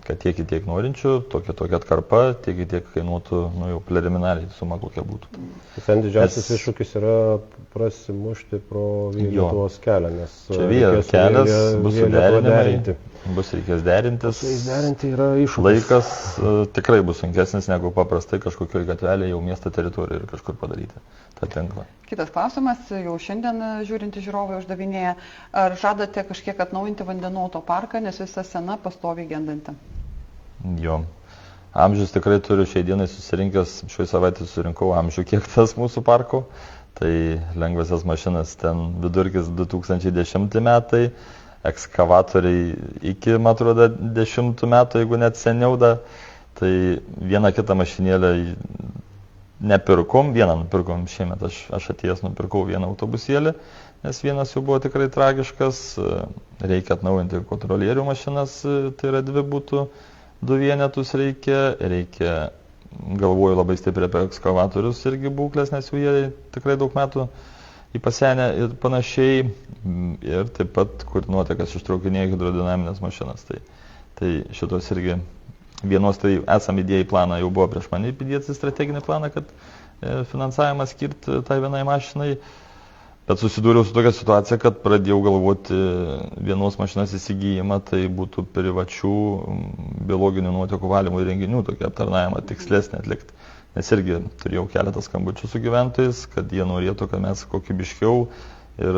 kad tiek norinčių, tokia atkarpa, tiek kainuotų, jau preliminariai suma kokia būtų. Ten didžiausias iššūkis yra prasimušti pro Lietuvos kelią, nes čia kelias bus suderinimai. Bus reikės derintis. Derinti yra iššūkis. Laikas tikrai bus sunkesnis negu paprastai kažkokioje gatvelėje jau miesto teritorijoje ir kažkur padaryti tą tinklą. Kitas klausimas, jau šiandien žiūrinti žiūrovai uždavinėja, ar žadate kažkiek atnaujinti vandenų autoparką, nes visa sena pastoviai gendanti? Jo. Amžius tikrai turiu šiai dienai susirinkęs, šioj savaitę surinkau amžių, kiek tas mūsų parkų. Tai lengvasias mašinas ten vidurkis 2010 metai, ekskavatoriai iki, man atrodo, 10 metų, jeigu net seniau da. Tai vieną kitą mašinėlę nepirkom, vieną nupirkom šiemet, aš atėjęs nupirkau vieną autobusėlį, nes vienas jau buvo tikrai tragiškas, reikia atnaujinti kontrolierių mašinas, tai yra 2 būtų, 2 vienetus reikia, galvoju labai stipriai apie ekskavatorius irgi būklės, nes jie tikrai daug metų įpasenę ir panašiai, ir taip pat, kur nuotekas ištraukinėja hidrodinaminės mašinas. Tai šitos irgi vienos, tai esam įdėję į planą, jau buvo prieš mane įdėti strateginį planą, kad finansavimą skirti tai vienai mašinai, bet susidūriau su tokia situacija, kad pradėjau galvoti vienos mašinos įsigijimą, tai būtų privačių biologinių nuotekų valymo įrenginių tokia aptarnavimą tikslesnį atlikti. Nes irgi turėjau keletą skambučių su gyventojais, kad jie norėtų, kad mes kokybiškiau ir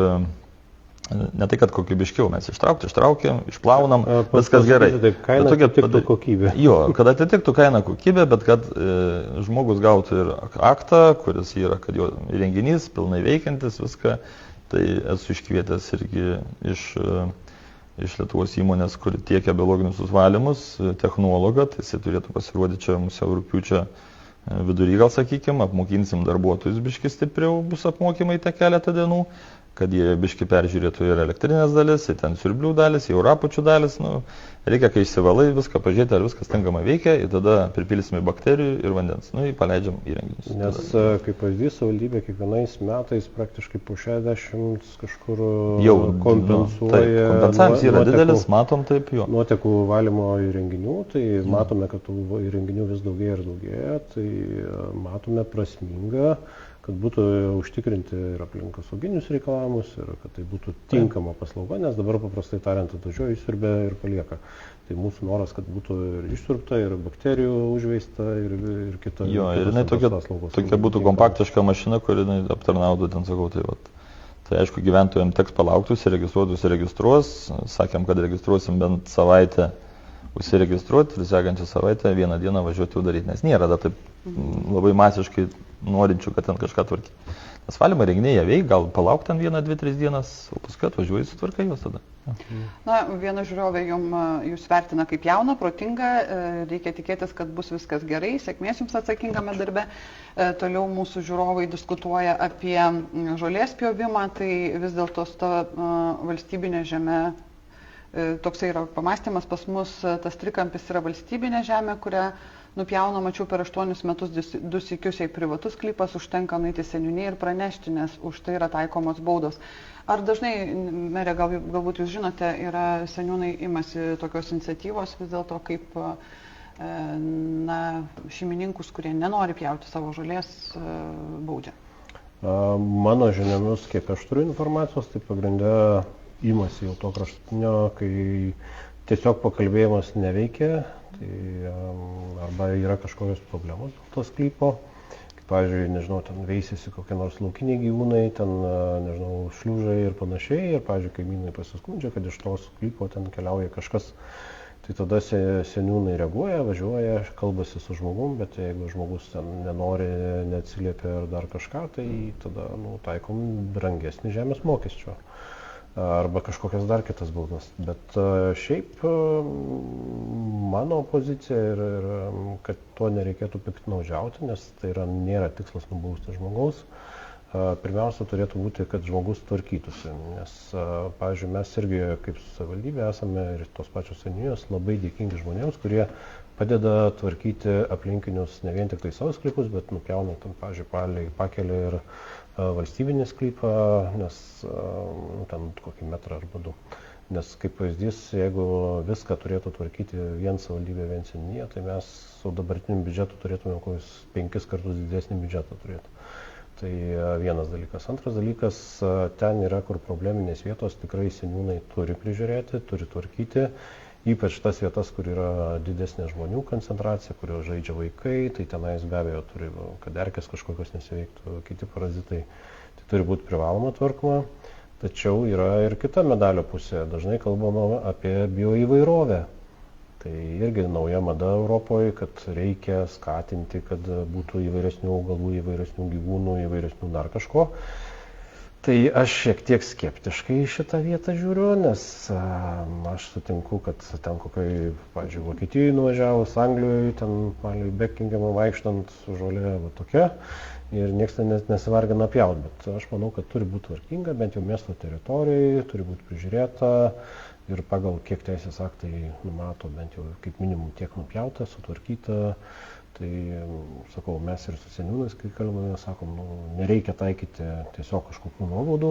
ne tai, kad kokybiškiau, mes ištraukėm, išplaunam, viskas gerai. Taip, kaina atitiktų kokybę. Jo, kad atitiktų kainą kokybę, bet kad žmogus gautų ir aktą, kuris yra, kad jo įrenginys pilnai veikiantis, viską, tai esu iškvietęs irgi iš Lietuvos įmonės, kuri tiekia biologinius valymus, technologą, tai jisai turėtų pasirodyti čia mūsų rugpjūčio vidury, gal sakykime, apmokinsim darbuotojus biški stipriau, bus apmokymai te keletą dienų, kad jie biški peržiūrėtų ir elektrinės dalis, ir ten siurblių dalis, ir rapučių dalis. Reikia, kai išsivalai, viską pažiūrėti, ar viskas tinkamai veikia, ir tada pripilsime bakterijų ir vandens. Paleidžiam įrenginius. Nes, kaip pavyzdys, savivaldybė kiekvienais metais praktiškai po 60 kažkur jau kompensuoja. Kompensavimas yra didelis, matom taip jo. Nuotekų valymo įrenginių, tai matome, kad tų įrenginių vis daugėja ir daugėja, tai matome prasmingą, kad būtų užtikrinti ir aplinkosauginius reikalavimus, ir kad tai būtų tinkama paslauga, nes dabar paprastai tariant atvažiuoja, išsiurbia ir palieka. Tai mūsų noras, kad būtų ir išsiurbta, ir bakterijų užveista, ir kita. Jo, ir jinai tokia būtų kompaktiška mašina, kuri aptarnautų, ten sakau, tai vat. Tai aišku, gyventojams teks palaukti, užsiregistruos, sakėm, kad registruosim bent savaitę, užsiregistruoti ir sekančią savaitę vieną dieną važiuoti jau daryti, nes nėra taip labai masiškai norinčių, kad ten kažką tvarkyti. Nes valymo įrenginiai jie veikia, gal palauk ten 1, 2, 3 dienas, o paskui atvažiuoji, sutvarkai juos tada. Viena žiūrovė jūs vertina kaip jauną, protingą, reikia tikėtis, kad bus viskas gerai, sėkmės jums atsakingame darbe. Toliau mūsų žiūrovai diskutuoja apie žolės pjovimą, tai vis dėlto valstybinė žemė, toksai yra pamastymas, pas mus tas trikampis yra valstybinė žemė, kurią nupjauna, mačiau, per 8 metus 2 sykius, jei privatus sklypas, užtenka nueiti seniūniai ir pranešti, nes už tai yra taikomos baudos. Ar dažnai, merė, galbūt jūs žinote, yra seniūnai imasi tokios iniciatyvos vis dėlto kaip šeimininkus, kurie nenori pjauti savo žolės, baudžia? Mano žiniomis, kiek aš turiu informacijos, tai pagrindė imasi jau to kraštutinio, kai tiesiog pakalbėjimas neveikia, tai arba yra kažkokios problemos dėl to sklypo. Kaip, pavyzdžiui, nežinau, ten veisiasi kokie nors laukiniai gyvūnai, ten, nežinau, šliužai ir panašiai, ir, pavyzdžiui, kaimynai pasiskundžia, kad iš to sklypo ten keliauja kažkas. Tai tada seniūnai reaguoja, važiuoja, kalbasi su žmogum, bet jeigu žmogus ten nenori, neatsiliepia ar dar kažką, tai tada taikom brangesnį žemės mokesčio. Arba kažkokias dar kitas baudas. Bet šiaip mano pozicija ir kad to nereikėtų piktnaudžiauti, nes tai nėra tikslas nubausti žmogaus. Pirmiausia, turėtų būti, kad žmogus tvarkytųsi, nes, pavyzdžiui, mes irgi kaip savivaldybė esame ir tos pačios seniūnijos labai dėkingi žmonėms, kurie padeda tvarkyti aplinkinius ne vien tik tai savo sklypus, bet nupjauna ten, pavyzdžiui, pakelia ir valstybinį sklypą, nes ten kokį metrą arba 2. Nes kaip pavyzdys, jeigu viską turėtų tvarkyti vien savivaldybė, vien seniūnija, tai mes su dabartiniu biudžetu turėtume kokius 5 kartus didesnį biudžetą turėti. Tai vienas dalykas. Antras dalykas, ten yra, kur probleminės vietos tikrai seniūnai turi prižiūrėti, turi tvarkyti. Ypač tas vietas, kur yra didesnė žmonių koncentracija, kurio žaidžia vaikai, tai tenais be abejo turi, kad erkės kažkokios nesiveiktų, kiti parazitai. Tai turi būti privaloma tvarkoma. Tačiau yra ir kita medalio pusė. Dažnai kalbama apie bioįvairovę. Tai irgi nauja mada Europoje, kad reikia skatinti, kad būtų įvairesnių augalų, įvairesnių gyvūnų, įvairesnių dar kažko. Tai aš šiek tiek skeptiškai į šitą vietą žiūriu, nes aš sutinku, kad ten kokiai, pavyzdžiui, Vokietijoje nuvažiavus, Anglijoje, ten palei Beckinghamą vaikštant žolė va tokia ir niekas net nesivargina pjaut, bet aš manau, kad turi būti tvarkinga, bent jau miesto teritorijai, turi būti prižiūrėta ir pagal kiek teisės aktai numato bent jau kaip minimum tiek nupjauta, sutvarkyta. Tai, sakau, mes ir su seniūnais, kai kalbame, sakom, nereikia taikyti tiesiog kažkokių nuobaudų,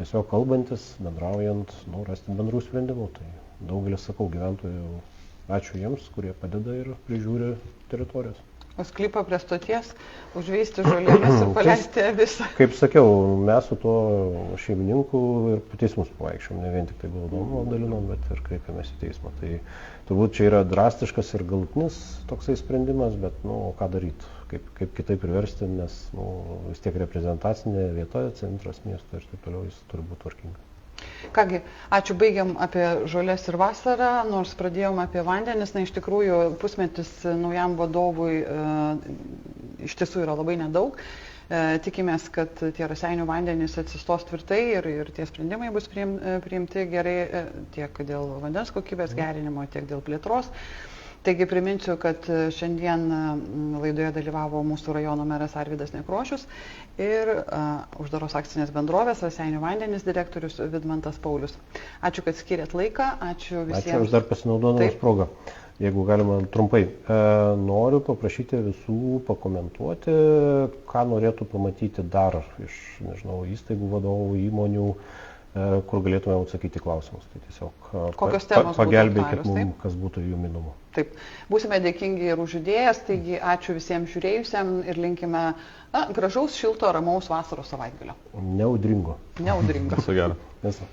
tiesiog kalbantis, bendraujant, rasti bendrų sprendimų. Tai daugelis, sakau, gyventojų, ačiū jiems, kurie padeda ir prižiūri teritorijas. O sklypą prie stoties, užveisti žolėmis ir paleisti visą. Kaip sakiau, mes su tuo šeimininku ir teismus pavaikščiom, ne vien tik tai glaudomo dalinom, bet ir kreipėmės į teismą. Tai turbūt čia yra drastiškas ir galutinis toksai sprendimas, bet ką daryti, kaip kitaip priversti, nes vis tiek reprezentacinė vieta, centras miesto ir taip toliau jis turi būti tvarkinga. Kągi, ačiū, baigiam apie žolės ir vasarą, nors pradėjom apie vandenis, iš tikrųjų pusmetis naujam vadovui iš tiesų yra labai nedaug. Tikimės, kad tie Raseinių vandenys atsistos tvirtai ir tie sprendimai bus priimti gerai tiek dėl vandens kokybės gerinimo, tiek dėl plėtros. Taigi priminsiu, kad šiandien laidoje dalyvavo mūsų rajono meras Arvydas Nekrošius ir uždaros akcinės bendrovės Raseinių vandenys direktorius Vidmantas Paulius. Ačiū, kad skyrėt laiką, ačiū visiems. Ačiū, aš dar pasinaudodamas progą, jeigu galima trumpai. Noriu paprašyti visų pakomentuoti, ką norėtų pamatyti dar iš, įstaigų vadovų, įmonių, kur galėtume atsakyti klausimus. Tai tiesiog pagelbėkit mums, kas būtų jum įdomu. Taip, būsime dėkingi ir už idėjas, taigi ačiū visiems žiūrėjusiems ir linkime gražaus, šilto, ramaus vasaros savaitgalio. Neaudringo. Neaudringo. Viso gero. Viso.